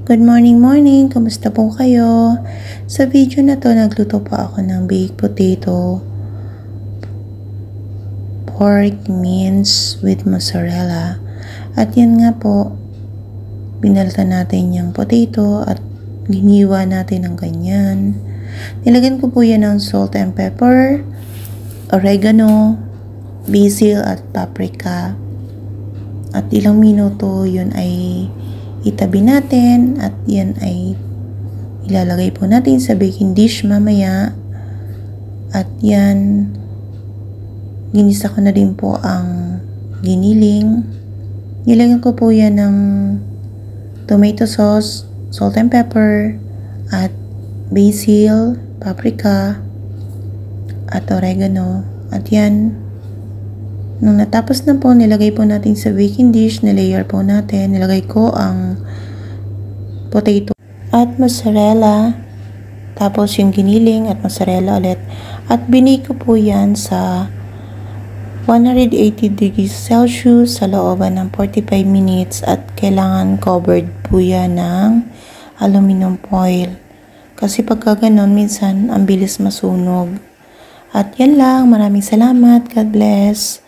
Good morning, morning! Kamusta po kayo? Sa video na to, nagluto po ako ng baked potato pork mince with mozzarella. At yan nga po, binaltan natin yung potato at giniwa natin ng ganyan. Nilagyan ko po yan ng salt and pepper, oregano, basil at paprika. At ilang minuto yun ay itabi natin at yan ay ilalagay po natin sa baking dish mamaya. At yan, ginisa ko na din po ang giniling. Nilagyan ko po yan ng tomato sauce, salt and pepper, at basil, paprika, at oregano. At yan, nung natapos na po, nilagay po natin sa baking dish, nilayer po natin. Nilagay ko ang potato at mozzarella, tapos yung giniling at mozzarella ulit. At binake ko po yan sa 180 degrees Celsius sa looban ng 45 minutes at kailangan covered po yan ng aluminum foil. Kasi pagka ganon, minsan ang bilis masunog. At yan lang. Maraming salamat. God bless.